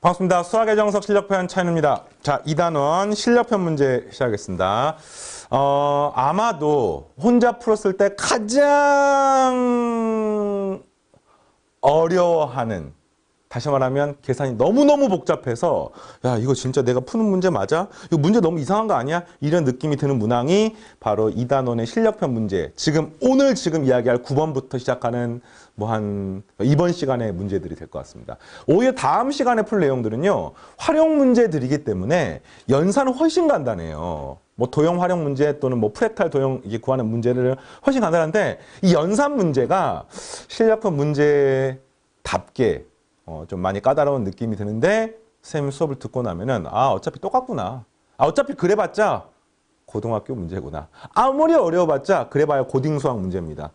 반갑습니다. 수학의 정석 실력편 차이누입니다. 자, 2단원 실력편 문제 시작하겠습니다. 아마도 혼자 풀었을 때 가장 어려워하는, 다시 말하면 계산이 너무너무 복잡해서 야, 이거 진짜 내가 푸는 문제 맞아? 이거 문제 너무 이상한 거 아니야? 이런 느낌이 드는 문항이 바로 2단원의 실력편 문제. 오늘 이야기할 9번부터 시작하는 이번 시간의 문제들이 될 것 같습니다. 오히려 다음 시간에 풀 내용들은요, 활용 문제들이기 때문에 연산은 훨씬 간단해요. 도형 활용 문제 또는 프랙탈 도형 구하는 문제를 훨씬 간단한데, 이 연산 문제가 실력편 문제답게 좀 많이 까다로운 느낌이 드는데, 선생님 수업을 듣고 나면은 어차피 똑같구나. 어차피 그래봤자 고등학교 문제구나. 아무리 어려워봤자 그래봐야 고딩 수학 문제입니다.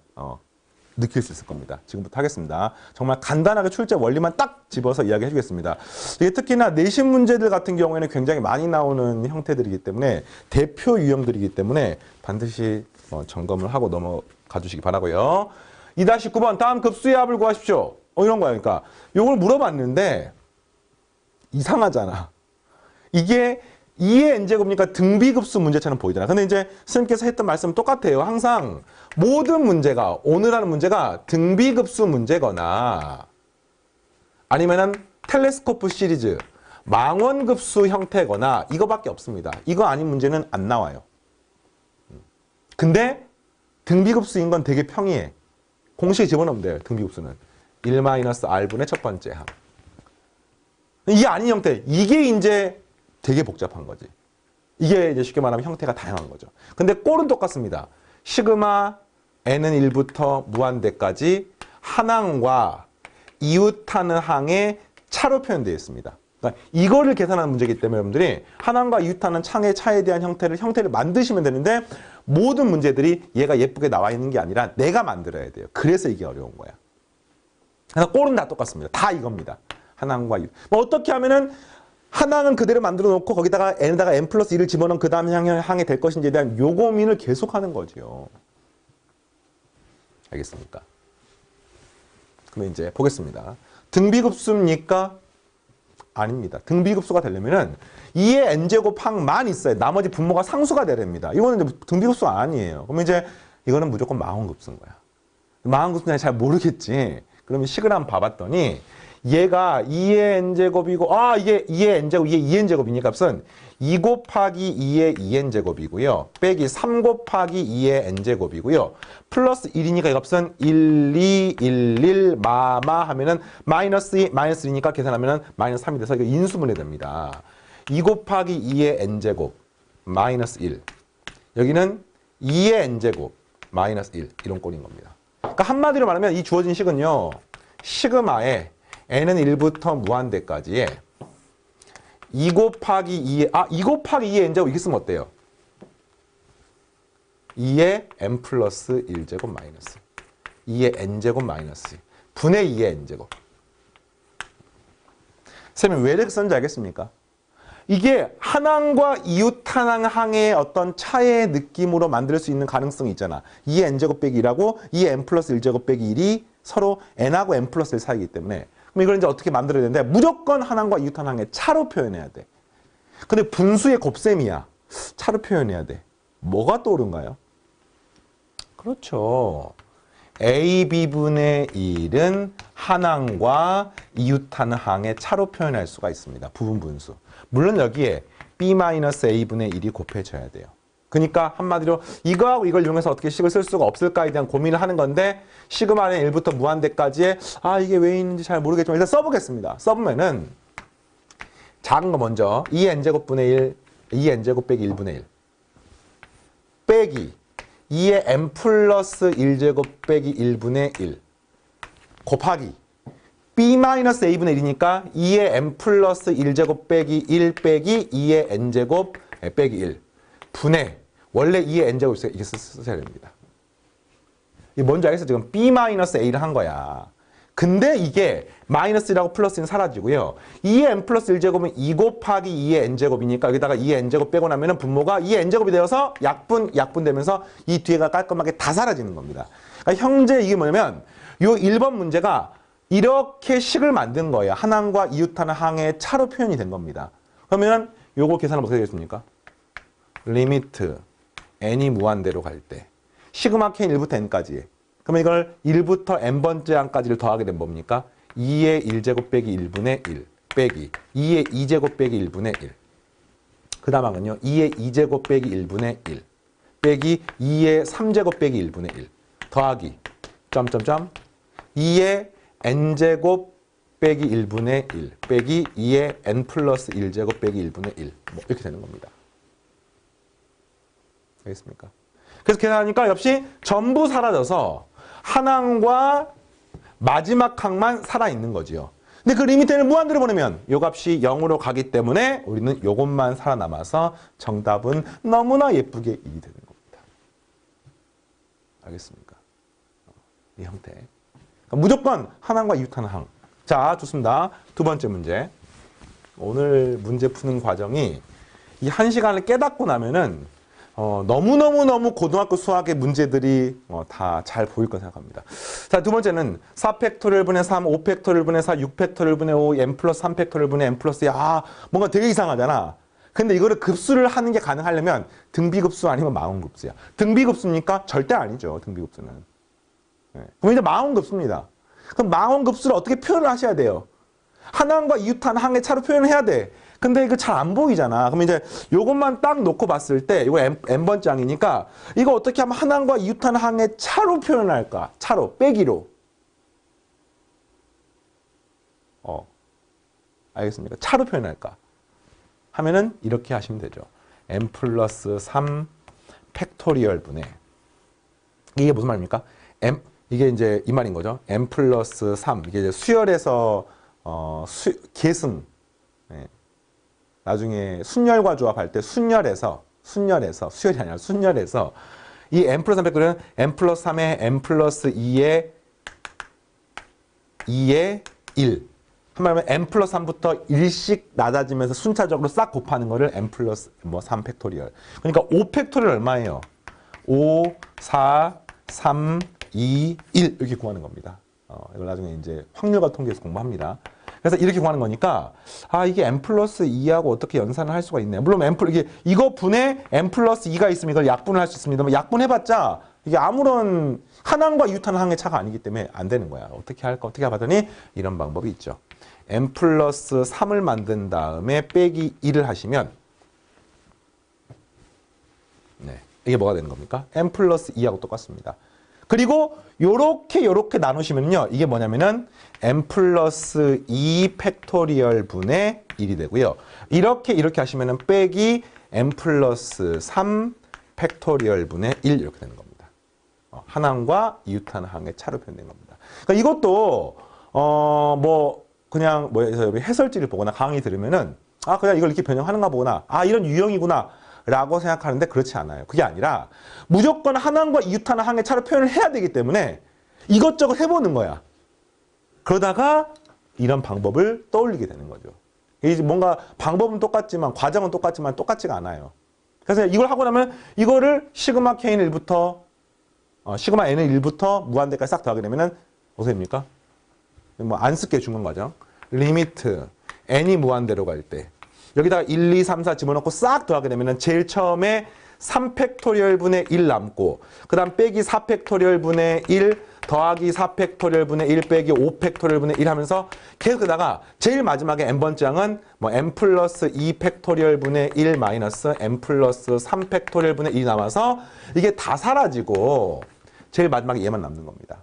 느낄 수 있을 겁니다. 지금부터 하겠습니다. 정말 간단하게 출제 원리만 딱 집어서 이야기해 주겠습니다. 이게 특히나 내신 문제들 같은 경우에는 굉장히 많이 나오는 형태들이기 때문에, 대표 유형들이기 때문에 반드시 점검을 하고 넘어가 주시기 바라고요. 2-9번 다음 급수의 합을 구하십시오. 이런 거야. 그러니까 이걸 물어봤는데 이상하잖아. 이게 2의 n제곱이니까 등비급수 문제처럼 보이잖아. 근데 이제 선생님께서 했던 말씀은 똑같아요. 항상 모든 문제가, 오늘 하는 문제가 등비급수 문제거나 아니면은 텔레스코프 시리즈, 망원급수 형태거나 이거밖에 없습니다. 이거 아닌 문제는 안 나와요. 근데 등비급수인 건 되게 평이해. 공식에 집어넣으면 돼요. 등비급수는 1-r분의 첫 번째 합. 이게 아닌 형태. 이게 이제 되게 복잡한 거지. 이게 이제 쉽게 말하면 형태가 다양한 거죠. 근데 꼴은 똑같습니다. 시그마 n은 1부터 무한대까지 한항과 이웃하는 항의 차로 표현되어 있습니다. 그러니까 이거를 계산하는 문제이기 때문에 여러분들이 한항과 이웃하는 창의 차에 대한 형태를 만드시면 되는데, 모든 문제들이 얘가 예쁘게 나와 있는 게 아니라 내가 만들어야 돼요. 그래서 이게 어려운 거야. 그래서 꼴은 다 똑같습니다. 다 이겁니다. 한항과 이웃. 어떻게 하면은 한항은 그대로 만들어 놓고 거기다가 n에다가 n 플러스 1을 집어넣은 그 다음 항이 될 것인지에 대한 요 고민을 계속하는 거죠. 알겠습니까? 그러면 이제 보겠습니다. 등비급수입니까? 아닙니다. 등비급수가 되려면은 2의 n제곱 항만 있어요. 나머지 분모가 상수가 돼야 됩니다. 이거는 이제 등비급수 아니에요. 그러면 이제 이거는 무조건 망원급수인 거야. 망원급수는 잘 모르겠지. 그러면 식을 한번 봐봤더니 얘가 2의 n제곱이고, 이게 2의 n제곱, 이게 2n제곱이니까 값은 2 곱하기 2의 2n제곱이고요. 빼기 3 곱하기 2의 n제곱이고요. 플러스 1이니까 이 값은 1, 2, 1, 1, 하면은 마이너스 2, 마이너스 2니까 계산하면은 마이너스 3이 돼서 이거 인수분해 됩니다. 2 곱하기 2의 n제곱, 마이너스 1. 여기는 2의 n제곱, 마이너스 1. 이런 꼴인 겁니다. 그러니까 한마디로 말하면 이 주어진 식은요, 시그마에 n은 1부터 무한대까지에 2 곱하기 2의 n제곱 이렇게 쓰면 어때요? 2의 n 플러스 1제곱 마이너스 2의 n제곱 마이너스 분의 2의 n제곱. 선생님 왜 이렇게 썼는지 알겠습니까? 이게 한항과 이웃한항의 어떤 차의 느낌으로 만들 수 있는 가능성이 있잖아. 2의 n제곱 빼기 1하고 2의 n 플러스 1제곱 빼기 1이 서로 n하고 n 플러스 1 사이이기 때문에, 그럼 이걸 이제 어떻게 만들어야 되는데, 무조건 한항과 이웃한항의 차로 표현해야 돼. 근데 분수의 곱셈이야. 차로 표현해야 돼. 뭐가 떠오른가요? 그렇죠. a, b분의 1은 한항과 이웃한항의 차로 표현할 수가 있습니다. 부분 분수. 물론 여기에 b-a분의 1이 곱해져야 돼요. 그러니까 한마디로 이거하고 이걸 이용해서 어떻게 식을 쓸 수가 없을까에 대한 고민을 하는 건데, 시그마는 1부터 무한대까지의 이게 왜 있는지 잘 모르겠지만 일단 써보겠습니다. 써보면은 작은 거 먼저 2n제곱분의 1, 2n제곱 빼기 1분의 1 빼기 2의 n 플러스 1제곱 빼기 1분의 1 곱하기 b-a분의 1이니까 2의 n 플러스 1제곱 빼기 1 빼기 2의 n제곱 빼기 1 분의, 원래 2의 n제곱 이렇게 쓰셔야 됩니다. 이게 뭔지 알겠어? 지금 b-a를 한 거야. 근데 이게 마이너스라고 플러스는 사라지고요. 2의 n 플러스 1제곱은 2 곱하기 2의 n제곱이니까 여기다가 2의 n제곱 빼고 나면은 분모가 2의 n제곱이 되어서 약분되면서 이 뒤에가 깔끔하게 다 사라지는 겁니다. 그러니까 형제 이게 뭐냐면 요 1번 문제가 이렇게 식을 만든 거예요. 한항과 이웃하는 항의 차로 표현이 된 겁니다. 그러면 요거 계산은 어떻게 되겠습니까? 리미트 n이 무한대로 갈 때 시그마 k 1부터 n까지. 그러면 이걸 1부터 n번째 항까지를 더하게 되면 뭡니까? 2의 1제곱 빼기 1분의 1 빼기 2의 2제곱 빼기 1분의 1. 그 다음 항은요. 2의 2제곱 빼기 1분의 1 빼기 2의 3제곱 빼기 1분의 1 더하기 점점점 2의 n제곱 빼기 1분의 1 빼기 2의 n 플러스 1제곱 빼기 1분의 1 뭐 이렇게 되는 겁니다. 알겠습니까? 그래서 계산하니까 역시 전부 사라져서 한 항과 마지막 항만 살아있는 거지요. 근데 그 리미트를 무한대로 보내면 요 값이 0으로 가기 때문에 우리는 요것만 살아남아서 정답은 너무나 예쁘게 2이 되는 겁니다. 알겠습니까? 이 형태. 그러니까 무조건 한 항과 이웃하는 항. 자, 좋습니다. 두 번째 문제. 오늘 문제 푸는 과정이 이 1시간을 깨닫고 나면은 너무 고등학교 수학의 문제들이 다 잘 보일 거라 생각합니다. 자, 두 번째는 4팩토리얼 분의 3, 5팩토리얼 분의 4, 6팩토리얼 분의 5, n 플러스 3팩토리얼 분의 n 플러스 2. 아, 뭔가 되게 이상하잖아. 근데 이거를 급수를 하는 게 가능하려면 등비급수 아니면 마음급수야. 등비급수입니까? 절대 아니죠. 등비급수는. 네. 그럼 이제 마음급수입니다. 그럼 마음급수를 어떻게 표현을 하셔야 돼요? 한 항과 이웃한 항의 차로 표현을 해야 돼. 근데 이거 잘 안 보이잖아. 그럼 이제 요것만 딱 놓고 봤을 때 이거 n번째 항이니까 이거 어떻게 하면 한 항과 이웃한 항의 차로 표현할까? 차로, 빼기로. 알겠습니까? 차로 표현할까? 하면은 이렇게 하시면 되죠. n 플러스 3 팩토리얼 분의 이게 무슨 말입니까? 이게 이제 이 말인 거죠. n 플러스 3 이게 이제 수열에서 계승. 네. 나중에 순열과 조합할 때 순열에서 수열이 아니라 순열에서 이 n 플러스 3 팩토리얼은 n 플러스 3에 n 플러스 2에 1 한마디로 n 플러스 3부터 1씩 낮아지면서 순차적으로 싹 곱하는 거를 n 플러스 3 팩토리얼. 그러니까 5 팩토리얼 얼마예요? 5, 4, 3, 2, 1 이렇게 구하는 겁니다. 이걸 나중에 이제 확률과 통계에서 공부합니다. 그래서 이렇게 구하는 거니까 이게 n 플러스 2하고 어떻게 연산을 할 수가 있네요. 물론 이거 분에 n 플러스 2가 있으면 이걸 약분을 할 수 있습니다만 약분해봤자 이게 아무런 한 항과 이웃하는 항의 차가 아니기 때문에 안 되는 거야. 어떻게 할까? 어떻게 해봤더니 이런 방법이 있죠. n 플러스 3을 만든 다음에 빼기 1을 하시면 네, 이게 뭐가 되는 겁니까? n 플러스 2하고 똑같습니다. 그리고 요렇게 나누시면요. 이게 뭐냐면은 n 플러스 2 팩토리얼 분의 1이 되고요. 이렇게 하시면은 빼기 n 플러스 3 팩토리얼 분의 1 이렇게 되는 겁니다. 한 항과 이웃하는 항의 차로 표현된 겁니다. 그러니까 이것도 그냥 해설지를 보거나 강의 들으면은 그냥 이걸 이렇게 변형하는가 보구나. 이런 유형이구나. 라고 생각하는데 그렇지 않아요. 그게 아니라 무조건 한 항과 이웃하는 항의 차로 표현을 해야 되기 때문에 이것저것 해보는 거야. 그러다가 이런 방법을 떠올리게 되는 거죠. 이게 뭔가 방법은 똑같지만 과정은 똑같지만 똑같지가 않아요. 그래서 이걸 하고 나면 이거를 시그마 k는 1부터 시그마 n은 1부터 무한대까지 싹 더하게 되면은 어떻게 됩니까? 안 쓸게 중간 과정. 리미트 n이 무한대로 갈 때 여기다가 1, 2, 3, 4 집어넣고 싹 더하게 되면은 제일 처음에 3팩토리얼 분의 1 남고 그 다음 빼기 4팩토리얼 분의 1 더하기 4팩토리얼 분의 1 빼기 5팩토리얼 분의 1 하면서 계속 그다가 제일 마지막에 n번째 항은 n 플러스 2 팩토리얼 분의 1 마이너스 n 플러스 3 팩토리얼 분의 1이 남아서 이게 다 사라지고 제일 마지막에 얘만 남는 겁니다.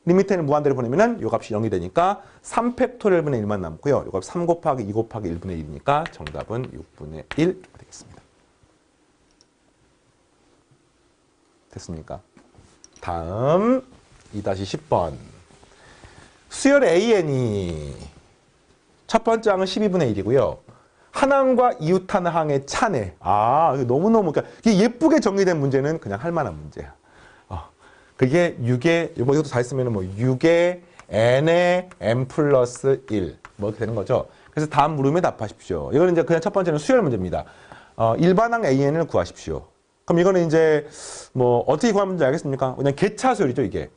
리미트는 무한대로 보내면은 요 값이 0이 되니까 3팩토리얼 분의 1만 남고요. 요 값 3 곱하기 2 곱하기 1분의 1이니까 정답은 6분의 1 되겠습니다. 됐습니까? 다음 2-10번. 수열 AN이 첫 번째 항은 12분의 1이고요. 한 항과 이웃하는 항의 차네. 너무너무 이게 예쁘게 정리된 문제는 그냥 할 만한 문제야. 그게 6의, 이것도 잘 쓰면 6의 n의 n 플러스 1. 이렇게 되는 거죠. 그래서 다음 물음에 답하십시오. 이거는 이제 그냥 첫 번째는 수열 문제입니다. 일반항 AN을 구하십시오. 그럼 이거는 이제 어떻게 구하면 지 알겠습니까? 그냥 개차 수열이죠, 이게.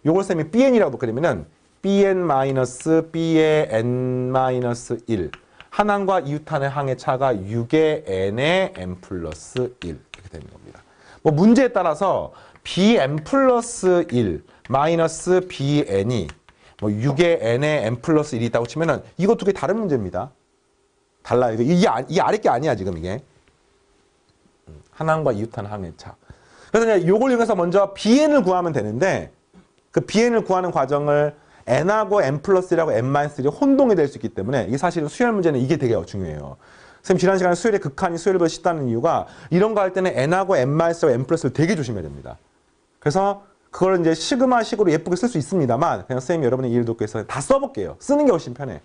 요걸 쌤이 BN이라고 그러면은 bn의 n-1 한항과 이웃항의 항의 차가 6의 n의 n 플러스 1 이렇게 되는 겁니다. 뭐 문제에 따라서 bn 플러스 1 마이너스 bn이 뭐 6의 n의 n 플러스 1이 있다고 치면은 이거 두 개 다른 문제입니다. 달라요. 이게 이 아래 게 아니야 지금 이게. 한항과 이웃항 항의 차. 그래서 이제 요걸 이용해서 먼저 bn을 구하면 되는데 그 bn을 구하는 과정을 n하고 n 플러스 1하고 n-1이 혼동이 될 수 있기 때문에 이게 사실은 수열 문제는 이게 되게 중요해요. 선생님 지난 시간에 수열의 극한이 수열보다 쉽다는 이유가 이런 거 할 때는 n하고 n-1하고 n 플러스를 되게 조심해야 됩니다. 그래서 그걸 이제 시그마식으로 예쁘게 쓸 수 있습니다만 그냥 선생님이 여러분의 이해를 돕기 위해서 다 써볼게요. 쓰는 게 훨씬 편해.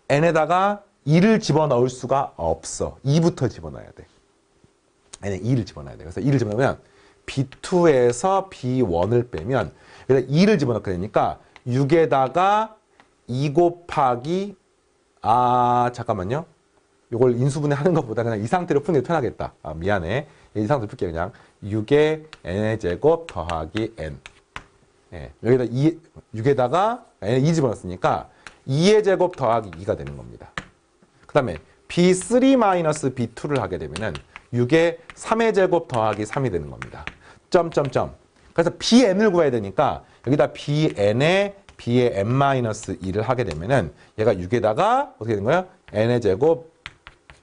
n에다가 2를 집어넣을 수가 없어. 2부터 집어넣어야 돼. n에 2를 집어넣어야 돼. 그래서 2를 집어넣으면 B2에서 B1을 빼면 그래서 2를 집어넣게 되니까 6에다가 2 곱하기 잠깐만요. 이걸 인수분해 하는 것보다 그냥 이 상태로 푸는 게 편하겠다. 미안해. 이 상태로 풀게 그냥 6의 n의 제곱 더하기 n. 예, 여기다 6에다가 n 2 집어넣었으니까 2의 제곱 더하기 2가 되는 겁니다. 그 다음에 B3-B2를 하게 되면은 6의 3의 제곱 더하기 3이 되는 겁니다. 점점점. 그래서 bn을 구해야 되니까 여기다 bn의 n-2를 하게 되면은 얘가 6에다가 어떻게 되는 거예요? n의 제곱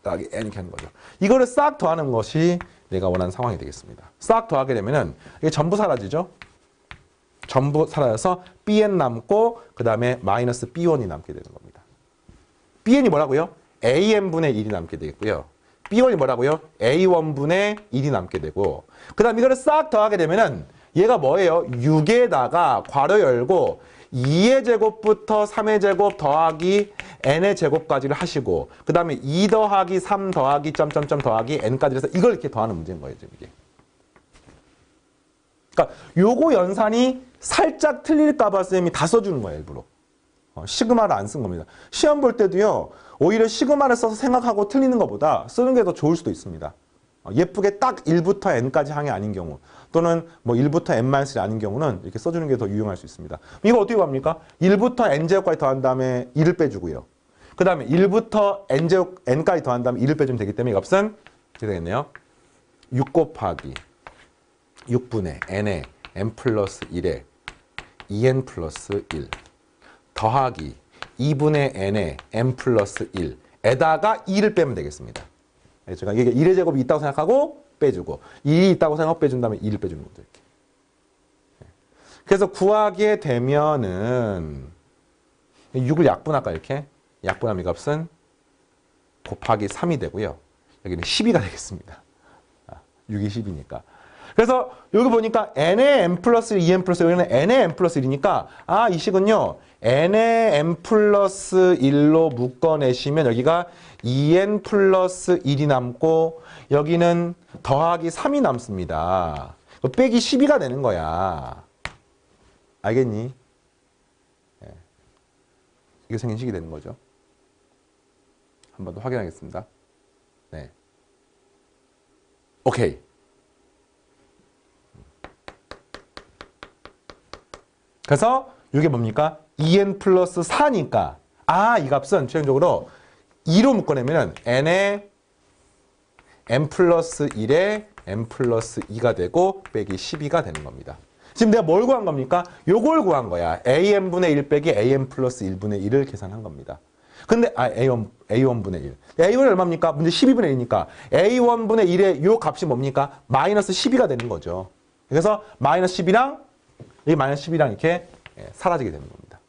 더하기 n 이렇게 하는 거죠. 이거를 싹 더하는 것이 내가 원하는 상황이 되겠습니다. 싹 더하게 되면은 이게 전부 사라지죠? 전부 사라져서 bn 남고 그 다음에 마이너스 b1이 남게 되는 겁니다. bn이 뭐라고요? an분의 1이 남게 되겠고요. b1이 뭐라고요? a1분의 1이 남게 되고 그 다음 이거를 싹 더하게 되면은 얘가 뭐예요? 6에다가 괄호 열고 2의 제곱부터 3의 제곱 더하기 n의 제곱까지를 하시고 그 다음에 2 더하기 3 더하기 점점점 더하기 n까지 해서 이걸 이렇게 더하는 문제인 거예요. 지금 이게. 그러니까 요거 연산이 살짝 틀릴까 봐 선생님이 다 써주는 거예요. 일부러. 시그마를 안 쓴 겁니다. 시험 볼 때도요. 오히려 시그마를 써서 생각하고 틀리는 것보다 쓰는 게 더 좋을 수도 있습니다. 예쁘게 딱 1부터 n까지 항이 아닌 경우 또는 뭐 1부터 n-1이 아닌 경우는 이렇게 써주는 게 더 유용할 수 있습니다. 이거 어떻게 합니까? 1부터 n제곱까지 더한 다음에 2를 빼주고요. 그 다음에 1부터 n까지 더한 다음에 2를 빼주면 되기 때문에 이 값은 이렇게 되겠네요. 6 곱하기 6분의 n의 n 플러스 1에 2n 플러스 1 더하기 2분의 n의 n 플러스 1에다가 2를 빼면 되겠습니다. 제가 이게 1의 제곱이 있다고 생각하고 빼주고 2이 있다고 생각하고 빼준 다음에 2를 빼주는 거죠. 이렇게. 그래서 구하게 되면은 6을 약분할까요? 이렇게. 약분하면 이 값은 곱하기 3이 되고요. 여기는 12가 되겠습니다. 6이 10이니까. 그래서 여기 보니까 n의 n 플러스 1, 2n 플러스 1, 여기는 n의 n 플러스 1이니까 이 식은요. n의 n 플러스 1로 묶어내시면 여기가 2n 플러스 1이 남고 여기는 더하기 3이 남습니다. 빼기 12가 되는 거야. 알겠니? 네. 이게 생긴 식이 되는 거죠. 한 번 더 확인하겠습니다. 네. 오케이. 그래서 이게 뭡니까? 2n 플러스 4니까 이 값은 최종적으로 2로 묶어내면 n의 n 플러스 1에 n 플러스 2가 되고 빼기 12가 되는 겁니다. 지금 내가 뭘 구한 겁니까? 요걸 구한 거야. an분의 1 빼기 an 플러스 1분의 1을 계산한 겁니다. 근데 a1분의 1. a1이 얼마입니까? 문제 12분의 1이니까 a1분의 1의 요 값이 뭡니까? 마이너스 12가 되는 거죠. 그래서 마이너스 10이랑 이 마이너스 10이랑 이렇게 사라지게 되는 겁니다.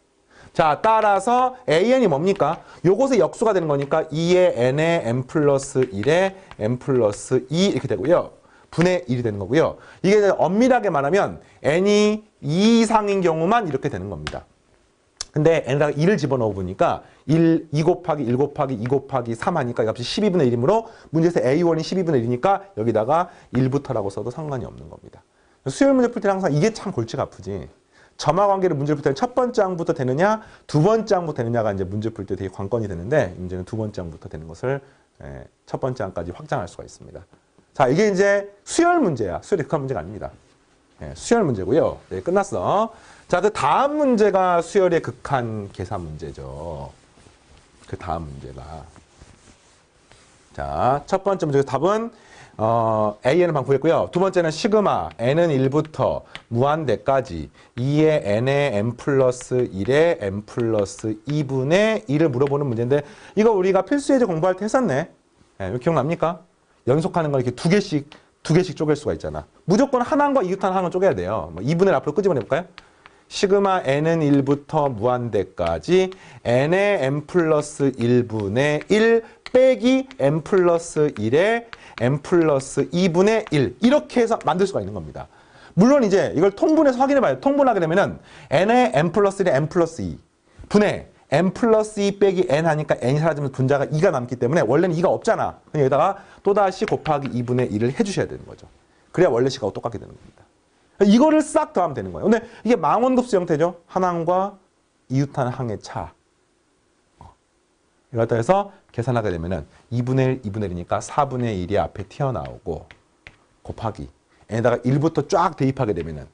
자, 따라서 an이 뭡니까? 요것의 역수가 되는 거니까 2의 n의 n 플러스 1에 n 플러스 2 이렇게 되고요. 분의 1이 되는 거고요. 이게 엄밀하게 말하면 n이 2 이상인 경우만 이렇게 되는 겁니다. 근데 n에다가 2를 집어넣어 보니까 2 곱하기 1 곱하기 2 곱하기 3 하니까 이 값이 12분의 1이므로 문제에서 a1이 12분의 1이니까 여기다가 1부터라고 써도 상관이 없는 겁니다. 수열 문제 풀 때는 항상 이게 참 골치가 아프지. 점화 관계를 문제를 풀 때는 첫 번째 항부터 되느냐, 두 번째 항부터 되느냐가 이제 문제 풀 때 되게 관건이 되는데, 문제는 두 번째 항부터 되는 것을 첫 번째 항까지 확장할 수가 있습니다. 자, 이게 이제 수열 문제야. 수열이 극한 문제가 아닙니다. 수열 문제고요. 네, 끝났어. 자, 그 다음 문제가 수열의 극한 계산 문제죠. 그 다음 문제가. 자, 첫 번째 문제 답은 AN은 방구했고요. 두 번째는 시그마 N은 1부터 무한대까지 2의 N의 N 플러스 1의 N 플러스 2분의 1을 물어보는 문제인데 이거 우리가 필수 예제 공부할 때 했었네. 네, 이거 기억납니까? 연속하는 걸 이렇게 두 개씩 쪼갤 수가 있잖아. 무조건 하나과 이웃한 하나는 쪼개야 돼요. 뭐 2분의 앞으로 끄집어내볼까요? 시그마 N은 1부터 무한대까지 N의 N 플러스 1분의 1 빼기 N 플러스 1의 N 플러스 2분의 1 이렇게 해서 만들 수가 있는 겁니다. 물론 이제 이걸 통분해서 확인해 봐요. 통분하게 되면은 N의 N 플러스 1의 N 플러스 2 분의 N 플러스 2 빼기 N 하니까 N이 사라지면서 분자가 2가 남기 때문에 원래는 2가 없잖아. 그럼 여기다가 또다시 곱하기 2분의 1을 해주셔야 되는 거죠. 그래야 원래 식하고 똑같게 되는 겁니다. 이거를 싹 더하면 되는 거예요. 근데 이게 망원급수 형태죠. 한항과 이웃한 항의 차. 이걸 해서 계산하게 되면은 2분의 1, 2분의 1이니까 4분의 1이 앞에 튀어나오고 곱하기 N에다가 1부터 쫙 대입하게 되면은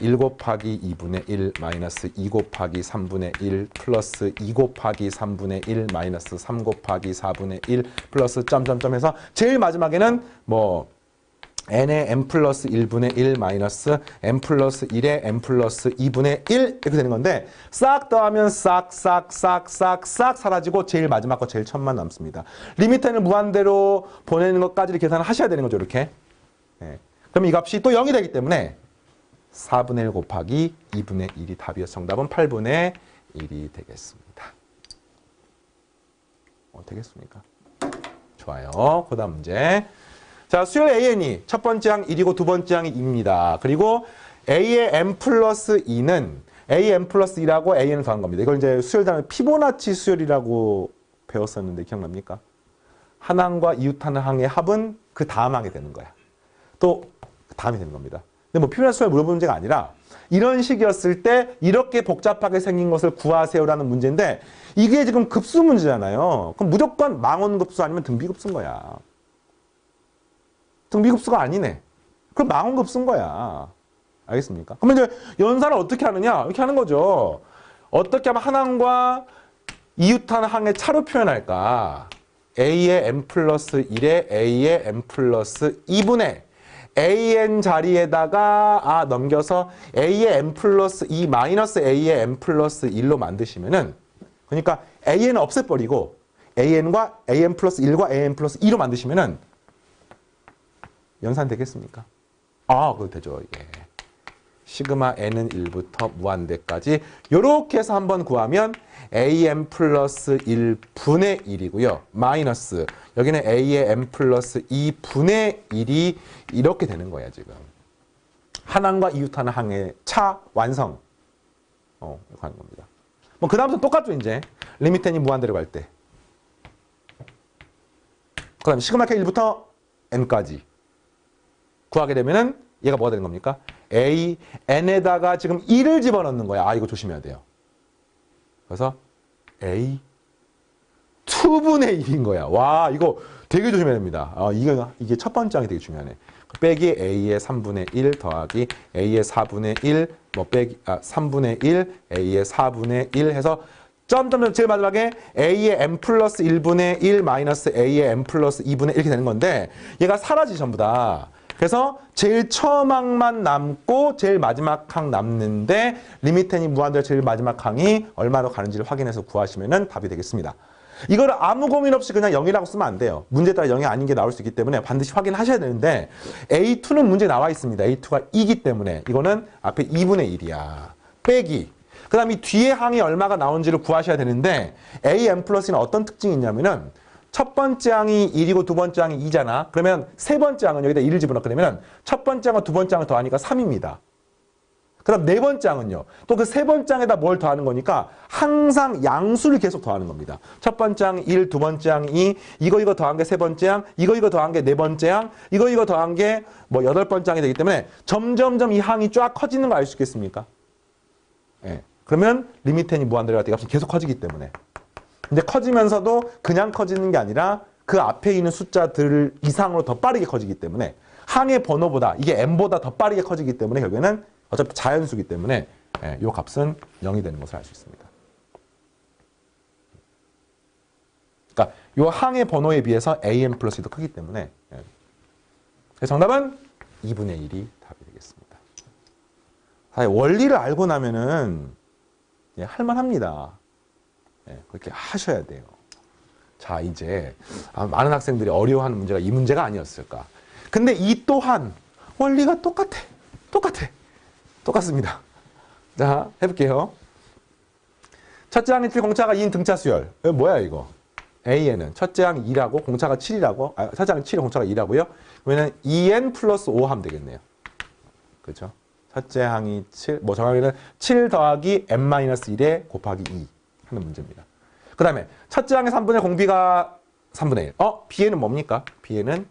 1 곱하기 2분의 1 마이너스 2 곱하기 3분의 1 플러스 2 곱하기 3분의 1 마이너스 3 곱하기 4분의 1 플러스 점점점 해서 제일 마지막에는 뭐 n의 n 플러스 1분의 1 마이너스 n 플러스 1의 n 플러스 2분의 1 이렇게 되는 건데 싹 더하면 싹 사라지고 제일 마지막 거 제일 첫만 남습니다. 리미트는 무한대로 보내는 것까지 계산을 하셔야 되는 거죠. 이렇게. 네. 그럼 이 값이 또 0이 되기 때문에 4분의 1 곱하기 2분의 1이 답이어서 정답은 8분의 1이 되겠습니다. 되겠습니까? 좋아요. 그 다음 문제. 자, 수열 AN이 첫 번째 항 1이고 두 번째 항이 2입니다. 그리고 A의 n 플러스 2는 A n 플러스 2라고 AN을 더한 겁니다. 이걸 이제 수열 단위 피보나치 수열이라고 배웠었는데 기억납니까? 한 항과 이웃하는 항의 합은 그 다음 항이 되는 거야. 또 다음이 되는 겁니다. 근데 뭐 피보나치 수열 물어보는 문제가 아니라 이런 식이었을 때 이렇게 복잡하게 생긴 것을 구하세요라는 문제인데 이게 지금 급수 문제잖아요. 그럼 무조건 망원급수 아니면 등비급수인 거야. 등비급수가 아니네. 그럼 망원급수인 거야. 알겠습니까? 그러면 이제 연산을 어떻게 하느냐? 이렇게 하는 거죠. 어떻게 하면 한 항과 이웃한 항의 차로 표현할까? A의 n 플러스 1에 A의 n 플러스 2분의 AN 자리에다가 넘겨서 A의 n 플러스 2 마이너스 A의 n 플러스 1로 만드시면은 그러니까 AN은 없애버리고 AN과 AN 플러스 1과 AN 플러스 2로 만드시면은 연산 되겠습니까? 그거 되죠. 예. 시그마 n은 1부터 무한대까지 이렇게 해서 한번 구하면 an 플러스 1분의 1이고요. 마이너스 여기는 a의 n 플러스 2분의 1이 이렇게 되는 거야 지금. 한 항과 이웃하는 항의 차 완성. 이렇게 하는 겁니다. 뭐 그 다음부터 똑같죠 이제. 리미트 n이 무한대로 갈 때. 그 다음에 시그마 k 1부터 n까지 구하게 되면은 얘가 뭐가 되는 겁니까? A, n에다가 지금 2를 집어넣는 거야. 이거 조심해야 돼요. 그래서 A 2분의 1인 거야. 와, 이거 되게 조심해야 됩니다. 이게 첫 번째 항이 되게 중요하네. 빼기 A의 3분의 1 더하기 A의 4분의 1, 빼기 3분의 1, A의 4분의 1 해서 점점점 제일 마지막에 A의 n 플러스 1분의 1 마이너스 A의 n 플러스 2분의 1 이렇게 되는 건데 얘가 사라지 전부 다. 그래서 제일 처음 항만 남고 제일 마지막 항 남는데 리미트n이 무한대로 제일 마지막 항이 얼마로 가는지를 확인해서 구하시면 답이 되겠습니다. 이거를 아무 고민 없이 그냥 0이라고 쓰면 안 돼요. 문제에 따라 0이 아닌 게 나올 수 있기 때문에 반드시 확인하셔야 되는데 A2는 문제에 나와 있습니다. A2가 2기 때문에 이거는 앞에 2분의 1이야. 빼기. 그 다음 이 뒤에 항이 얼마가 나온지를 구하셔야 되는데 AN 플러스는 어떤 특징이 있냐면은 첫 번째 항이 1이고 두 번째 항이 2잖아. 그러면 세 번째 항은 여기다 2를 집어넣게 되면 첫 번째 항과 두 번째 항을 더하니까 3입니다. 그 다음 네 번째 항은요. 또 그 세 번째 항에다 뭘 더하는 거니까 항상 양수를 계속 더하는 겁니다. 첫 번째 항 1, 두 번째 항 2, 이거 더한 게 세 번째 항, 이거 더한 게 네 번째 항, 이거 더한 게 뭐 여덟 번째 항이 되기 때문에 점점점 이 항이 쫙 커지는 거 알 수 있겠습니까? 예. 그러면 리미트n이 무한대로 갈 때 값이 계속 커지기 때문에. 근데 커지면서도 그냥 커지는 게 아니라 그 앞에 있는 숫자들 이상으로 더 빠르게 커지기 때문에 항의 번호보다 이게 n보다 더 빠르게 커지기 때문에 결국에는 어차피 자연수기 때문에 예, 요 값은 0이 되는 것을 알 수 있습니다. 그러니까 요 항의 번호에 비해서 an 플러스 1이 더 크기 때문에 예. 그래서 정답은 2분의 1이 답이 되겠습니다. 사실 원리를 알고 나면은 예, 할만합니다. 예, 그렇게 하셔야 돼요. 자, 이제 많은 학생들이 어려워하는 문제가 이 문제가 아니었을까. 근데 이 또한 원리가 똑같습니다. 자, 해볼게요. 첫째 항이 7, 공차가 2인 등차 수열. 이거 뭐야 이거? A에는 첫째 항이 2라고 공차가 7이라고, 첫째 항이 7, 공차가 2라고요? 그러면 2n 플러스 5 하면 되겠네요. 그렇죠? 첫째 항이 7, 뭐 정확히는 7 더하기 n-1에 곱하기 2 하는 문제입니다. 그 다음에 첫째 항의 3분의 공비가 3분의 1. b에는 뭡니까? b에는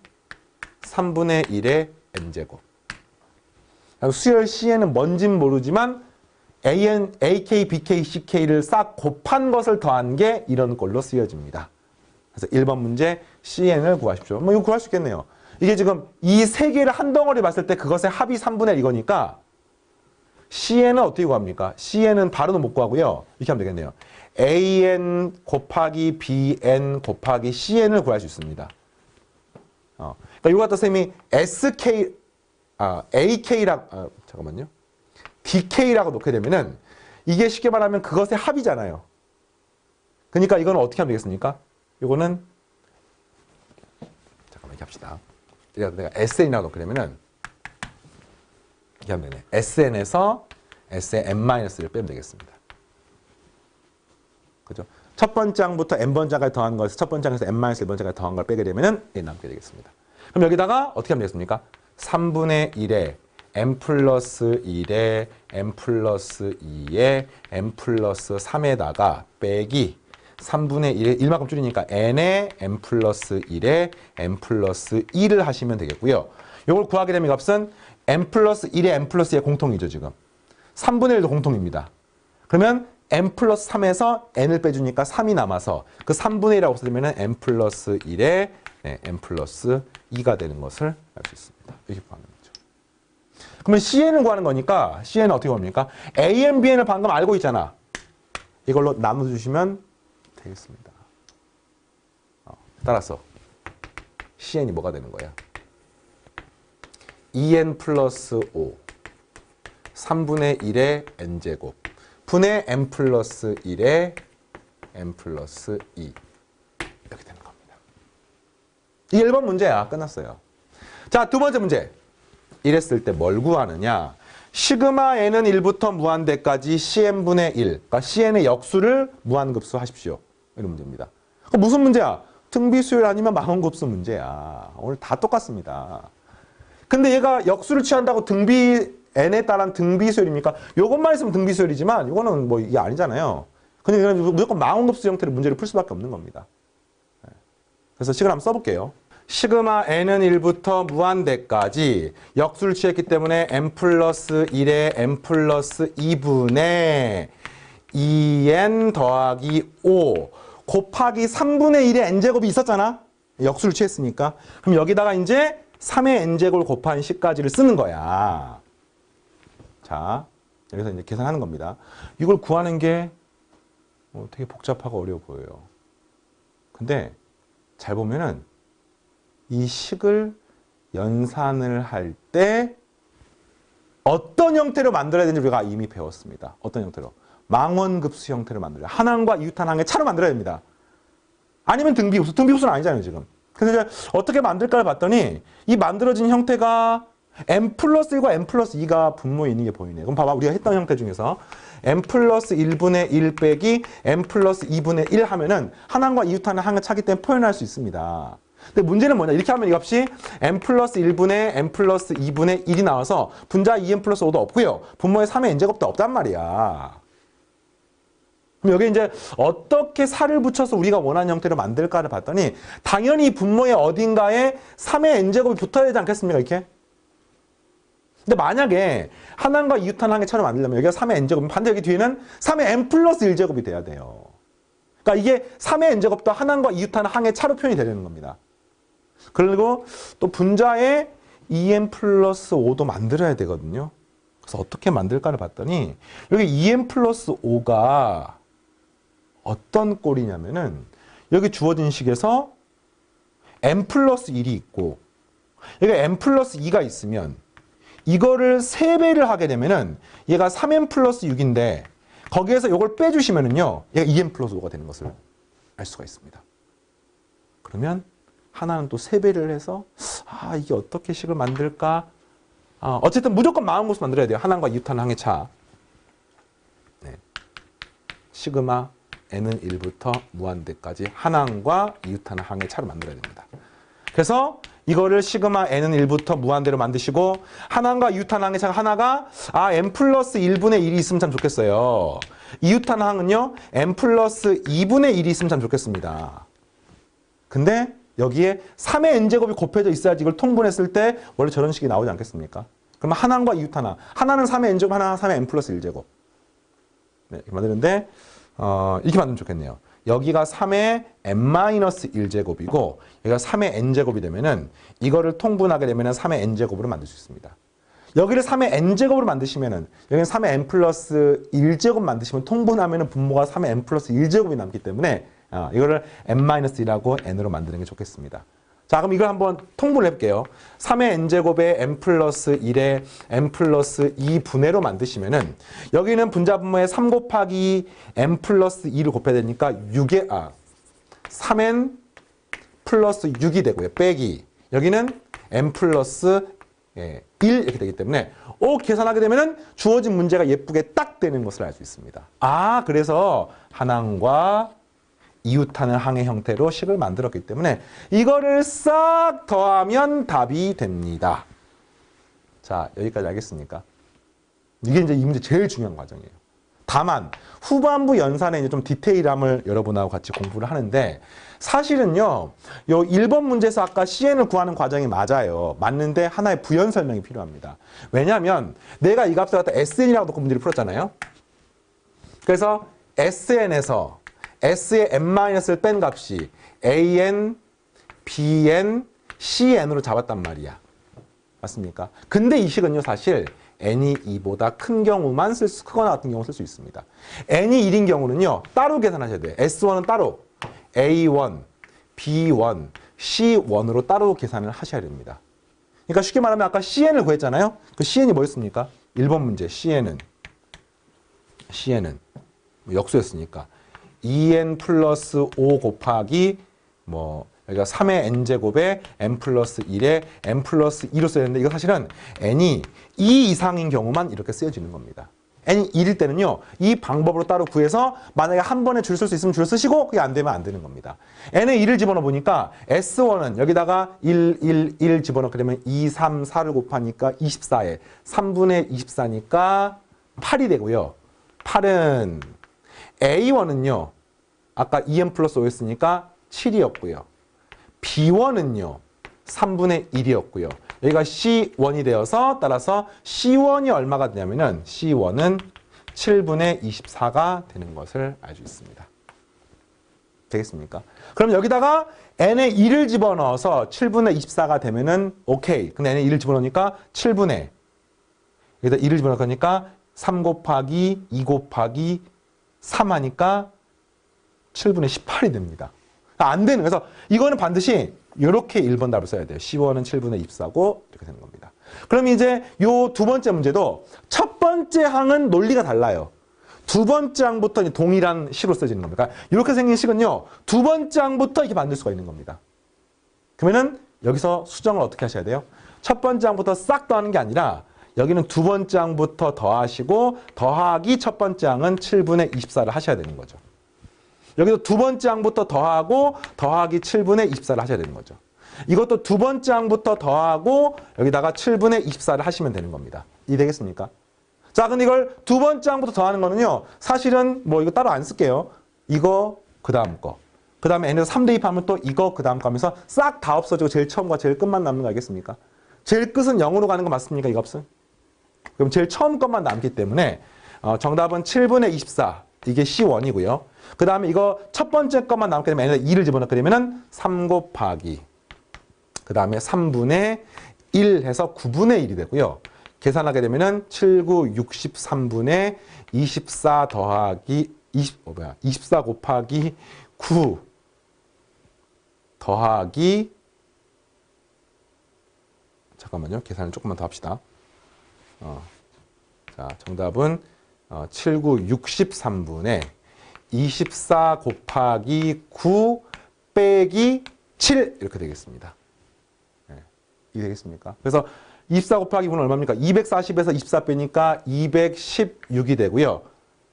3분의 1의 n제곱. 수열 C에는 뭔진 모르지만 AN, AK, BK, CK를 싹 곱한 것을 더한 게 이런 꼴로 쓰여집니다. 그래서 1번 문제 CN을 구하십시오. 뭐 이거 구할 수 있겠네요. 이게 지금 이 세 개를 한 덩어리 봤을 때 그것의 합이 3분의 1 이거니까 CN은 어떻게 구합니까? CN은 바로는 못 구하고요. 이렇게 하면 되겠네요. AN 곱하기 BN 곱하기 CN을 구할 수 있습니다. 그러니까 이거 갖다 쌤이 SK, AK라고, 잠깐만요. BK라고 놓게 되면은 이게 쉽게 말하면 그것의 합이잖아요. 그러니까 이거는 어떻게 하면 되겠습니까? 이거는 잠깐만 이렇게 합시다. 내가 SN이라고 놓게 되면은 이렇게 하면 되네. SN에서 SN-를 빼면 되겠습니다. 그죠? 첫 번째 항부터 n번째까지 더한 것을 첫 번째 항에서 n-1번째까지 더한 걸 빼게 되면은 남게 되겠습니다. 그럼 여기다가 어떻게 하면 되겠습니까? 3분의 1에 n 플러스 1에 n 플러스 2에 n 플러스 3에다가 빼기 3분의 1에 1만큼 줄이니까 n에 n 플러스 1에 n 플러스 2를 하시면 되겠고요. 이걸 구하게 되면 값은 n 플러스 1에 n 플러스 2의 공통이죠, 지금. 3분의 1도 공통입니다. 그러면 n 플러스 3에서 n을 빼주니까 3이 남아서 그 3분의 1이라고 써주면 n 플러스 1에 n 플러스 2가 되는 것을 알 수 있습니다. 이렇게 구하는 거죠. 그러면 CN을 구하는 거니까 CN은 어떻게 구합니까? AN, BN을 방금 알고 있잖아. 이걸로 나눠주시면 되겠습니다. 따라서 CN이 뭐가 되는 거야? 2n 플러스 5 3분의 1의 n제곱 분의 n 플러스 1의 n 플러스 2 이렇게 되는 겁니다. 이 1번 문제야. 끝났어요. 자, 두 번째 문제. 이랬을 때 뭘 구하느냐? 시그마 n은 1부터 무한대까지 cn분의 1. 그러니까 cn의 역수를 무한급수 하십시오. 이런 문제입니다. 무슨 문제야? 등비수열 아니면 망원급수 문제야. 오늘 다 똑같습니다. 근데 얘가 역수를 취한다고 n에 따른 등비수열입니까? 요것만 있으면 등비수열이지만 이거는 뭐 이게 아니잖아요. 그러니까 무조건 망원급수 형태로 문제를 풀 수밖에 없는 겁니다. 그래서 식을 한번 써볼게요. 시그마 n은 1부터 무한대까지 역수를 취했기 때문에 n 플러스 1에 n 플러스 2분의 2n 더하기 5 곱하기 3분의 1의 n제곱이 있었잖아. 역수를 취했으니까. 그럼 여기다가 이제 3의 n제곱을 곱한 식까지를 쓰는 거야. 자, 여기서 이제 계산하는 겁니다. 이걸 구하는 게 되게 복잡하고 어려워 보여요. 근데 잘 보면은 이 식을 연산을 할 때 어떤 형태로 만들어야 되는지 우리가 이미 배웠습니다. 어떤 형태로? 망원급수 형태로 만들어요. 한항과 이웃한항의 차로 만들어야 됩니다. 아니면 등비급수. 등비급수는 아니잖아요, 지금. 그래서 이제 어떻게 만들까를 봤더니 이 만들어진 형태가 n 플러스 1과 n 플러스 2가 분모에 있는 게 보이네요. 그럼 봐봐. 우리가 했던 형태 중에서 n 플러스 1분의 1 빼기 n 플러스 2분의 1 하면은 한항과 이웃한항의 차기 때문에 표현할 수 있습니다. 근데 문제는 뭐냐? 이렇게 하면 이 값이 n 플러스 1분의 n 플러스 2분의 1이 나와서 분자 2n 플러스 5도 없고요. 분모에 3의 n제곱도 없단 말이야. 그럼 여기 이제 어떻게 살을 붙여서 우리가 원하는 형태로 만들까를 봤더니 당연히 분모의 어딘가에 3의 n제곱이 붙어야 되지 않겠습니까? 이렇게? 근데 만약에 한항과 이웃한항의 차로 만들려면 여기가 3의 n제곱이면 반대 여기 뒤에는 3의 n 플러스 1제곱이 돼야 돼요. 그러니까 이게 3의 n제곱도 한항과 이웃한항의 차로 표현이 되는 겁니다. 그리고 또 분자에 2n 플러스 5도 만들어야 되거든요. 그래서 어떻게 만들까를 봤더니 여기 2n 플러스 5가 어떤 꼴이냐면은 여기 주어진 식에서 n 플러스 1이 있고 여기 n 플러스 2가 있으면 이거를 3배를 하게 되면은 얘가 3n 플러스 6인데 거기에서 이걸 빼주시면은요 얘가 2n 플러스 5가 되는 것을 알 수가 있습니다. 그러면 하나는 또 3배를 해서 이게 어떻게 식을 만들까? 어쨌든 무조건 마음고수 만들어야 돼요. 한항과 이웃하는 항의 차. 네. 시그마 n은 1부터 무한대까지 한항과 이웃하는 항의 차를 만들어야 됩니다. 그래서 이거를 시그마 n은 1부터 무한대로 만드시고 한항과 이웃하는 항의 차가 하나가 n 플러스 1분의 1이 있으면 참 좋겠어요. 이웃하는 항은요 n 플러스 2분의 1이 있으면 참 좋겠습니다. 근데 여기에 3의 n제곱이 곱해져 있어야지 이걸 통분했을 때 원래 저런 식이 나오지 않겠습니까? 그러면 한항과 이웃하나 하나는 3의 n제곱 하나는 3의 n 플러스 1제곱 네, 이렇게 만드는데 이렇게 만들면 좋겠네요. 여기가 3의 n-1제곱이고 여기가 3의 n제곱이 되면은 이거를 통분하게 되면은 3의 n제곱으로 만들 수 있습니다. 여기를 3의 n제곱으로 만드시면은 여기는 3의 n 플러스 1제곱 만드시면 통분하면은 분모가 3의 n 플러스 1제곱이 남기 때문에 이거를 n-1하고 n으로 만드는 게 좋겠습니다. 자, 그럼 이걸 한번 통분을 해볼게요. 3의 n제곱에 n 플러스 1에 n 플러스 2분해로 만드시면은 여기는 분자분모에 3 곱하기 n 플러스 2를 곱해야 되니까 3n 플러스 6이 되고요. 빼기 여기는 n 플러스 1 이렇게 되기 때문에 계산하게 되면은 주어진 문제가 예쁘게 딱 되는 것을 알 수 있습니다. 그래서 한항과 이웃하는 항의 형태로 식을 만들었기 때문에 이거를 싹 더하면 답이 됩니다. 자, 여기까지 알겠습니까? 이게 이제 이 문제 제일 중요한 과정이에요. 다만 후반부 연산에 이제 좀 디테일함을 여러분하고 같이 공부를 하는데 사실은요, 요 1번 문제에서 아까 CN을 구하는 과정이 맞아요. 맞는데 하나의 부연 설명이 필요합니다. 왜냐하면 내가 이 값을 갖다 SN이라고 놓고 문제를 풀었잖아요. 그래서 SN에서 S의 n-을 뺀 값이 AN, BN, CN으로 잡았단 말이야. 맞습니까? 근데 이 식은요, 사실 n이 2보다 큰 경우만 크거나 같은 경우 쓸 수 있습니다. n이 1인 경우는요, 따로 계산하셔야 돼요. S1은 따로, A1, B1, C1으로 따로 계산을 하셔야 됩니다. 그러니까 쉽게 말하면 아까 CN을 구했잖아요. 그 CN이 뭐였습니까? 1번 문제 CN은 역수였으니까 2n 플러스 5 곱하기 여기가 3의 n제곱에 n 플러스 1에 n 플러스 2로 써야 되는데 이거 사실은 n이 2 이상인 경우만 이렇게 쓰여지는 겁니다. n이 1일 때는요, 이 방법으로 따로 구해서 만약에 한 번에 줄 쓸 수 있으면 줄 쓰시고 그게 안 되면 안 되는 겁니다. n에 1을 집어넣어 보니까 S1은 여기다가 1 집어넣게 되면 2, 3, 4를 곱하니까 24에 3분의 24니까 8이 되고요. 8은 A1은요, 아까 2n 플러스 5였으니까 7이었고요. B1은요, 3분의 1이었고요. 여기가 C1이 되어서 따라서 C1이 얼마가 되냐면은 C1은 7분의 24가 되는 것을 알 수 있습니다. 되겠습니까? 그럼 여기다가 n에 1을 집어넣어서 7분의 24가 되면은 오케이. 근데 n에 1을 집어넣으니까 7분의 여기다 1을 집어넣으니까 3 곱하기 2 곱하기 3 하니까 7분의 18이 됩니다. 안 되는. 그래서 이거는 반드시 이렇게 1번 답을 써야 돼요. C1은 7분의 24고 이렇게 되는 겁니다. 그럼 이제 요 두 번째 문제도 첫 번째 항은 논리가 달라요. 두 번째 항부터 동일한 식으로 써지는 겁니다. 그러니까 이렇게 생긴 식은요, 두 번째 항부터 이렇게 만들 수가 있는 겁니다. 그러면은 여기서 수정을 어떻게 하셔야 돼요? 첫 번째 항부터 싹 더하는 게 아니라 여기는 두 번째 항부터 더하시고 더하기 첫 번째 항은 7분의 24를 하셔야 되는 거죠. 여기도 두 번째 항부터 더하고 더하기 7분의 24를 하셔야 되는 거죠. 이것도 두 번째 항부터 더하고 여기다가 7분의 24를 하시면 되는 겁니다. 이해되겠습니까? 자, 근데 이걸 두 번째 항부터 더하는 거는요, 사실은 이거 따로 안 쓸게요. 이거 그 다음 거. 그 다음에 n에서 3 대입하면 또 이거 그 다음 거 하면서 싹 다 없어지고 제일 처음과 제일 끝만 남는 거 알겠습니까? 제일 끝은 0으로 가는 거 맞습니까? 이 값은? 그럼 제일 처음 것만 남기 때문에 정답은 7분의 24. 이게 C1이고요. 그 다음에 이거 첫 번째 것만 남게 되면 n에다 2를 집어넣게 되면은 3 곱하기 그 다음에 3분의 1 해서 9분의 1이 되고요. 계산하게 되면은 7, 9, 63분의 24 더하기 24 곱하기 9 더하기 잠깐만요. 계산을 조금만 더 합시다. 자, 정답은 7, 9, 63분의 24 곱하기 9 빼기 7 이렇게 되겠습니다. 네, 이게 되겠습니까? 그래서 24 곱하기 9는 얼마입니까? 240에서 24 빼니까 216이 되고요.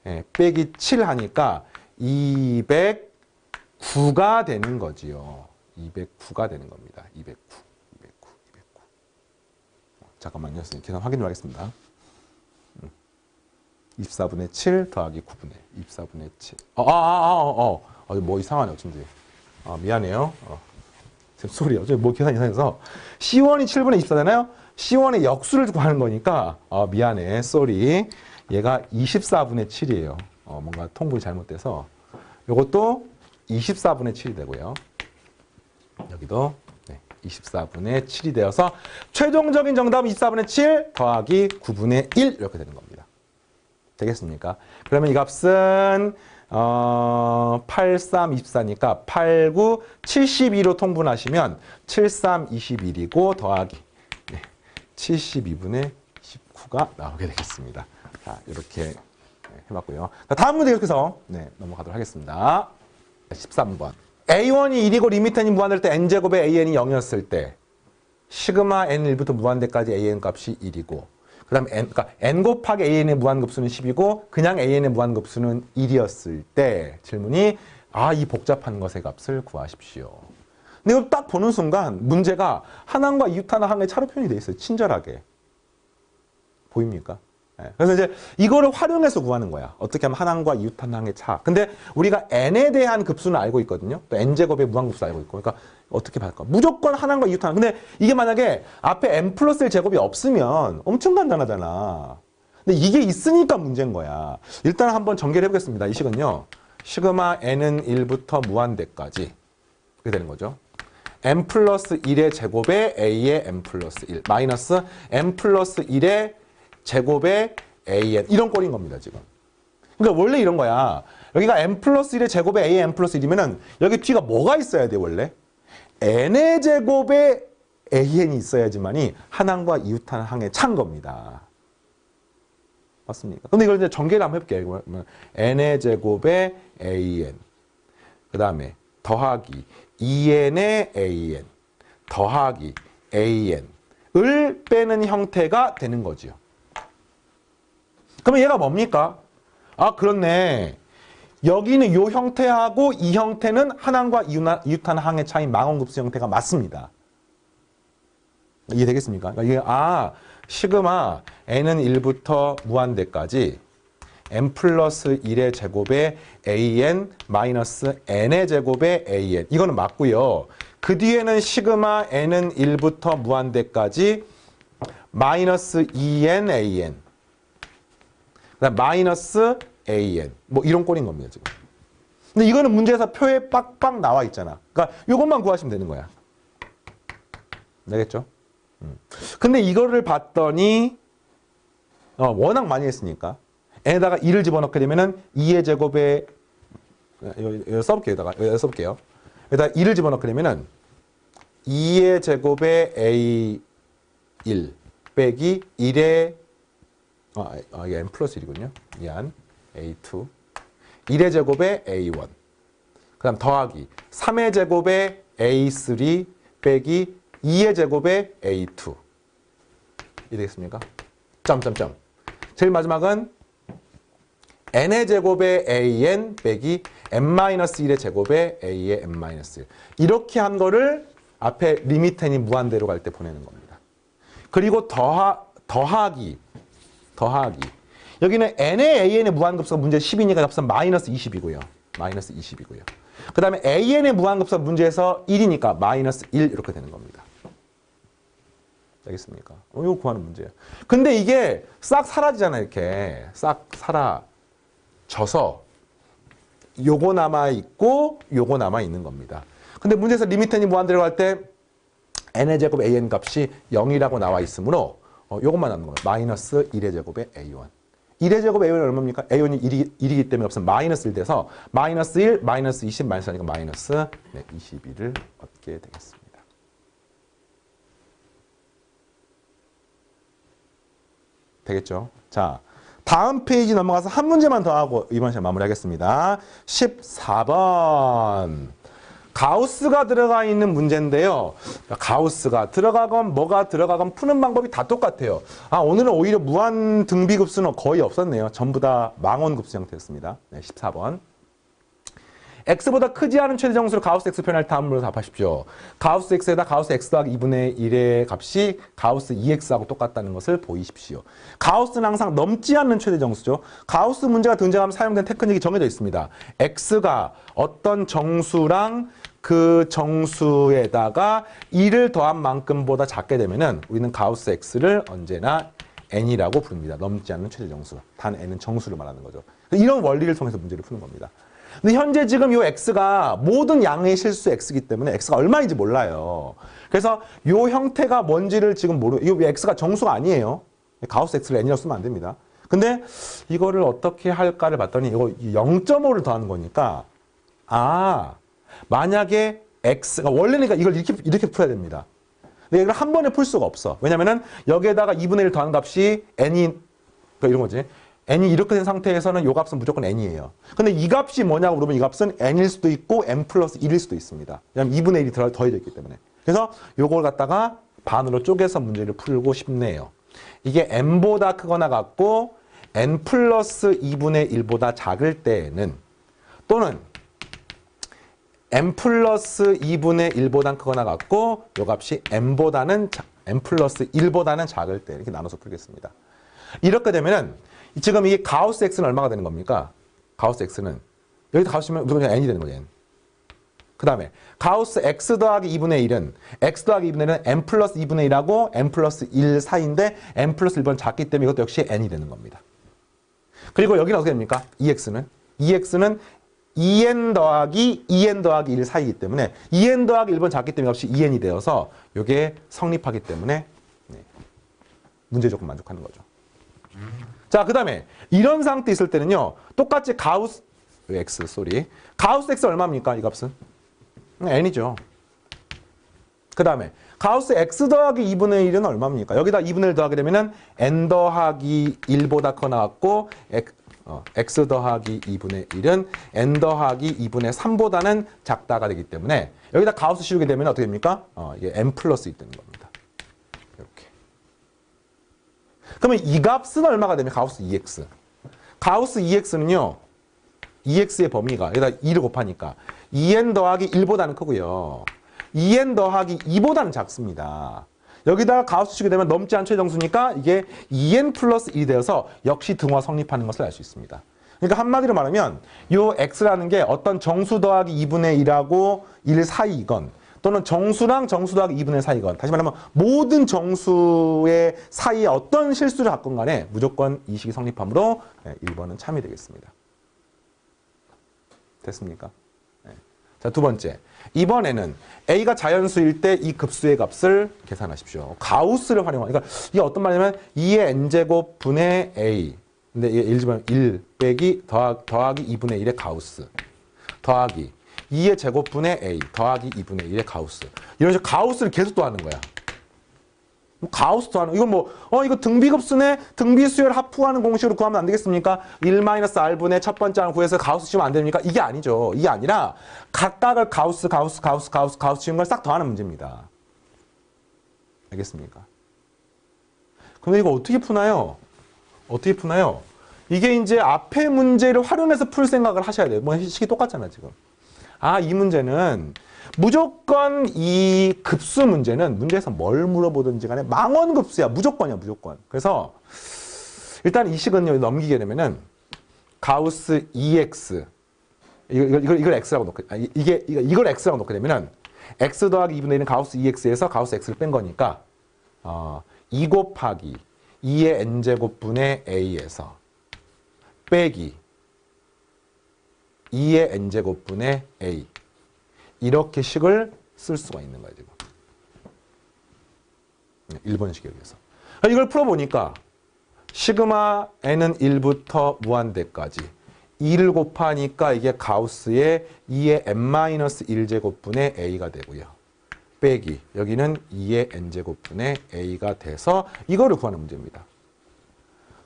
네, 빼기 7 하니까 209가 되는 거지요. 209가 되는 겁니다. 209. 잠깐만요. 선생님 계산 확인 좀 하겠습니다. 24분의 7 더하기 9분의 24분의 7. 뭐 이상하네, 어쩐지. 미안해요. 소리, 어쩐지 뭐 계산 이상해서. C1이 7분의 24잖아요? C1의 역수를 구하는 거니까, 미안해, 쏘리. 얘가 24분의 7이에요. 뭔가 통분이 잘못돼서. 요것도 24분의 7이 되고요. 여기도 24분의 7이 되어서 최종적인 정답은 24분의 7 더하기 9분의 1 이렇게 되는 겁니다. 되겠습니까? 그러면 이 값은 8, 3, 24니까 8, 9, 72로 통분하시면 7, 3, 21이고 더하기 72분의 19가 나오게 되겠습니다. 자, 이렇게 해봤고요. 다음 문제 계속해서 넘어가도록 하겠습니다. 13번. A1이 1이고 리미트 n이 무한될 때 n제곱에 an이 0이었을 때 시그마 n1부터 무한대까지 an 값이 1이고 그 다음에 그러니까 n 곱하기 an의 무한급수는 10이고 그냥 an의 무한급수는 1이었을 때 질문이 이 복잡한 것의 값을 구하십시오. 근데 이걸 딱 보는 순간 문제가 하나과 이웃하나 항의 차로 표현이 되어 있어요. 친절하게. 보입니까? 그래서 이제 이거를 활용해서 구하는 거야. 어떻게 하면 하나과 이웃하나의 차. 근데 우리가 n에 대한 급수는 알고 있거든요. 또 n제곱의 무한급수 알고 있고. 그러니까 어떻게 할까? 무조건 하나과 이웃하나. 근데 이게 만약에 앞에 n 플러스 1 제곱이 없으면 엄청 간단하잖아. 근데 이게 있으니까 문제인 거야. 일단 한번 전개를 해보겠습니다. 이 식은요. 시그마 n은 1부터 무한대까지. 그렇게 되는 거죠. n 플러스 1의 제곱에 a의 n 플러스 1 마이너스 n 플러스 1의 제곱에 an 이런 꼴인 겁니다. 지금. 그러니까 원래 이런 거야. 여기가 n 플러스 1의 제곱에 a의 n 플러스 1이면은 여기 뒤가 뭐가 있어야 돼 원래? n의 제곱에 an이 있어야지만이 한항과 이웃한 항의 차인 겁니다. 맞습니까? 근데 이걸 이제 전개를 한번 해볼게요. n의 제곱에 an 그 다음에 더하기 2n의 an 더하기 an을 빼는 형태가 되는 거지요. 그러면 얘가 뭡니까? 그렇네. 여기는 이 형태하고 이 형태는 한항과 이웃한 항의 차이인 망원급수 형태가 맞습니다. 이해되겠습니까? 그러니까 이게 시그마 n은 1부터 무한대까지 n 플러스 1의 제곱에 an 마이너스 n의 제곱에 an 이거는 맞고요. 그 뒤에는 시그마 n은 1부터 무한대까지 마이너스 2n an 그다음 마이너스 an 뭐 이런 꼴인 겁니다 지금. 근데 이거는 문제에서 표에 빡빡 나와 있잖아. 그러니까 이것만 구하시면 되는 거야. 되겠죠? 근데 이거를 봤더니 워낙 많이 했으니까 n에다가 2를 집어넣게 되면은 2의 제곱에 여기 써볼게요. 여기다 써볼게요. 여기다 2를 집어넣게 되면은 2의 제곱에 a1 빼기 1의 이게 n 플러스 1이군요. 미안. a2 1의 제곱에 a1 그 다음 더하기 3의 제곱에 a3 빼기 2의 제곱에 a2 이 되겠습니까? 점점점. 제일 마지막은 n의 제곱에 an 빼기 n-1의 제곱에 a의 n-1 이렇게 한 거를 앞에 리미트 n이 무한대로 갈 때 보내는 겁니다. 그리고 더하기 여기는 n의 an의 무한급수가 문제 10이니까 값은 마이너스 20이고요. 마이너스 20이고요. 그 다음에 an의 무한급수가 문제에서 1이니까 마이너스 1 이렇게 되는 겁니다. 알겠습니까? 이거 구하는 문제예요. 근데 이게 싹 사라지잖아요. 이렇게 싹 사라져서 요거 남아있고 요거 남아있는 겁니다. 근데 문제에서 리미트 n이 무한대로 갈 때 n의 제곱 an 값이 0이라고 나와 있으므로 요것만 남는 거예요. 마이너스 1의 제곱에 A1. 1의 제곱 A1이 얼마입니까? A1이 1이기 때문에 없으면 마이너스 1 돼서 마이너스 1, 마이너스 20, 마이너스 하니까 마이너스 21을 얻게 되겠습니다. 되겠죠? 자, 다음 페이지 넘어가서 한 문제만 더 하고 이번 시간 마무리하겠습니다. 14번. 가우스가 들어가 있는 문제인데요. 가우스가 들어가건 뭐가 들어가건 푸는 방법이 다 똑같아요. 오늘은 오히려 무한 등비급수는 거의 없었네요. 전부 다 망원급수 형태였습니다. 14번. x보다 크지 않은 최대정수로 가우스 x 표현할 다음으로 답하십시오. 가우스 x에다 가우스 x 더하기 2분의 1의 값이 가우스 2x하고 똑같다는 것을 보이십시오. 가우스는 항상 넘지 않는 최대정수죠. 가우스 문제가 등장하면 사용된 테크닉이 정해져 있습니다. x가 어떤 정수랑 그 정수에다가 2를 더한 만큼보다 작게 되면은 우리는 가우스 x를 언제나 n이라고 부릅니다. 넘지 않는 최대정수. 단 n은 정수를 말하는 거죠. 이런 원리를 통해서 문제를 푸는 겁니다. 근데 현재 지금 이 x가 모든 양의 실수 x이기 때문에 x가 얼마인지 몰라요. 그래서 이 형태가 뭔지를 지금 이 x가 정수가 아니에요. 가우스 x를 n이라고 쓰면 안 됩니다. 근데 이거를 어떻게 할까를 봤더니 이거 0.5를 더하는 거니까 만약에 x가 원래는 이걸 이렇게 풀어야 됩니다. 근데 이걸 한 번에 풀 수가 없어. 왜냐면은 여기에다가 2분의 1 더하는 값이 n이 이런 거지. n이 이렇게 된 상태에서는 이 값은 무조건 n이에요. 근데 이 값이 뭐냐고 물으면 이 값은 n일 수도 있고 n 플러스 1일 수도 있습니다. 왜냐면 2분의 1이 더해져 있기 때문에. 그래서 이걸 갖다가 반으로 쪼개서 문제를 풀고 싶네요. 이게 n보다 크거나 같고 n 플러스 2분의 1보다 작을 때에는 또는 n 플러스 2분의 1보다 크거나 같고 이 값이 n 플러스 1보다는 작을 때 이렇게 나눠서 풀겠습니다. 이렇게 되면은 지금 이게 가우스 x는 얼마가 되는 겁니까? 가우스 x는 여기다 가우스면 무조건 n이 되는 거죠. n. 그 다음에 가우스 x 더하기 2분의 1은 x 더하기 2분의 1은 n 플러스 2분의 1하고 n 플러스 1 사이인데 n 플러스 1번 작기 때문에 이것도 역시 n이 되는 겁니다. 그리고 여기는 어떻게 됩니까? 2x는 2n 더하기 1 사이이기 때문에 2n 더하기 1번 작기 때문에 값이 2n이 되어서 이게 성립하기 때문에 문제 조건 만족하는 거죠. 자, 그 다음에 이런 상태 있을 때는요. 똑같이 가우스 x 얼마입니까? 이 값은? n이죠. 그 다음에 가우스 x 더하기 2분의 1은 얼마입니까? 여기다 2분의 1 더하게 되면은 n 더하기 1보다 커 나왔고 x 더하기 2분의 1은 n 더하기 2분의 3보다는 작다가 되기 때문에 여기다 가우스 씌우게 되면 어떻게 됩니까? 이게 n 플러스 2 되는 겁니다. 이렇게. 그러면 이 값은 얼마가 되면 가우스 2x. 가우스 2x는요. 2x의 범위가 여기다 2를 곱하니까 2n 더하기 1보다는 크고요. 2n 더하기 2보다는 작습니다. 여기다가 가우스 치게 되면 넘지 않은 최정수니까 이게 2n 플러스 1이 되어서 역시 등화 성립하는 것을 알 수 있습니다. 그러니까 한마디로 말하면 이 x라는 게 어떤 정수 더하기 2분의 1하고 1 사이이건 또는 정수랑 정수 더하기 2분의 1 사이건 다시 말하면 모든 정수의 사이에 어떤 실수를 갖건 간에 무조건 이 식이 성립하므로 1번은 참이 되겠습니다. 됐습니까? 자, 두 번째. 이번에는 a가 자연수일 때 이 급수의 값을 계산하십시오. 가우스를 활용하니까 그러니까 이게 어떤 말이냐면 2의 n제곱 분의 a. 근데 이게 1 빼기 더하기 2분의 1의 가우스. 더하기 2의 제곱분의 a. 더하기 2분의 1의 가우스. 이런 식으로 가우스를 계속 더하는 거야. 가우스도 하는 이건 이거 등비급수네 등비수열 합부하는 공식으로 구하면 안 되겠습니까? 1-r분의 첫 번째 항을 구해서 가우스 치면 안 됩니까? 이게 아니죠. 이게 아니라 각각을 가우스 치는 걸 싹 더하는 문제입니다. 알겠습니까? 근데 이거 어떻게 푸나요? 이게 이제 앞에 문제를 활용해서 풀 생각을 하셔야 돼요. 식이 똑같잖아 지금. 이 문제는 무조건 이 급수 문제는 문제에서 뭘 물어보든지 간에 망원급수야. 무조건이야, 무조건. 그래서 일단 이 식은 넘기게 되면은 가우스 2x 이걸 x라고 놓게 이걸 x라고 놓게 되면은 x 더하기 2분의 1은 가우스 2x에서 가우스 x를 뺀 거니까 2 곱하기 2의 n제곱분의 a에서 빼기 2의 n제곱분의 a 이렇게 식을 쓸 수가 있는 거예요, 지금. 1번식에 의해서. 이걸 풀어보니까 시그마 n은 1부터 무한대까지 2를 곱하니까 이게 가우스의 2의 n-1제곱분의 a가 되고요. 빼기 여기는 2의 n제곱분의 a가 돼서 이거를 구하는 문제입니다.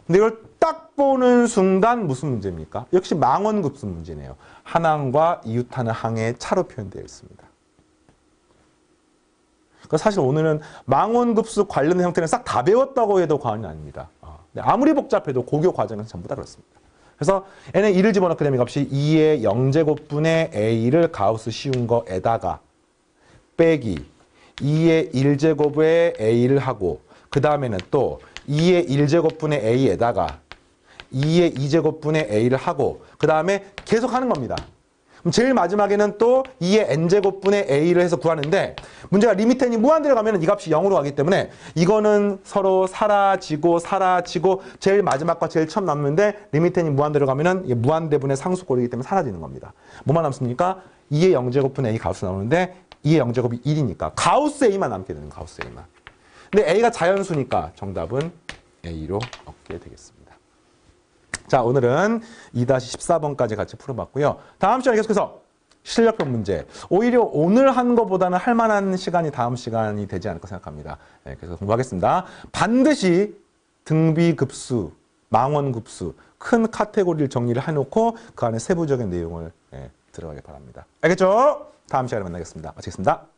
근데 이걸 딱 보는 순간 무슨 문제입니까? 역시 망원급수 문제네요. 한 항과 이웃하는 항의 차로 표현되어 있습니다. 그러니까 사실 오늘은 망원급수 관련된 형태는 싹 다 배웠다고 해도 과언이 아닙니다. 아무리 복잡해도 고교 과정에서 전부 다 그렇습니다. 그래서 n에 2를 집어넣게 되면 값이 2의 0제곱분의 a를 가우스 씌운 거에다가 빼기 2의 1제곱의 a를 하고 그 다음에는 또 2의 1제곱분의 a에다가 2의 2제곱분의 a를 하고 그 다음에 계속 하는 겁니다. 그럼 제일 마지막에는 또 2의 n제곱분의 a를 해서 구하는데 문제가 리미트 n이 무한대로 가면 이 값이 0으로 가기 때문에 이거는 서로 사라지고 제일 마지막과 제일 처음 남는데 리미트 n이 무한대로 가면은 무한대분의 상수꼴이기 때문에 사라지는 겁니다. 뭐만 남습니까? 2의 0제곱분의 a 가우스 나오는데 2의 0제곱이 1이니까 가우스 a만 남게 되는 가우스 a만. 근데 a가 자연수니까 정답은 a로 얻게 되겠습니다. 자, 오늘은 2-14번까지 같이 풀어봤고요. 다음 시간에 계속해서 실력형 문제. 오히려 오늘 한 것보다는 할 만한 시간이 다음 시간이 되지 않을까 생각합니다. 네, 그래서 공부하겠습니다. 반드시 등비급수, 망원급수, 큰 카테고리를 정리를 해놓고 그 안에 세부적인 내용을 들어가길 바랍니다. 알겠죠? 다음 시간에 만나겠습니다. 마치겠습니다.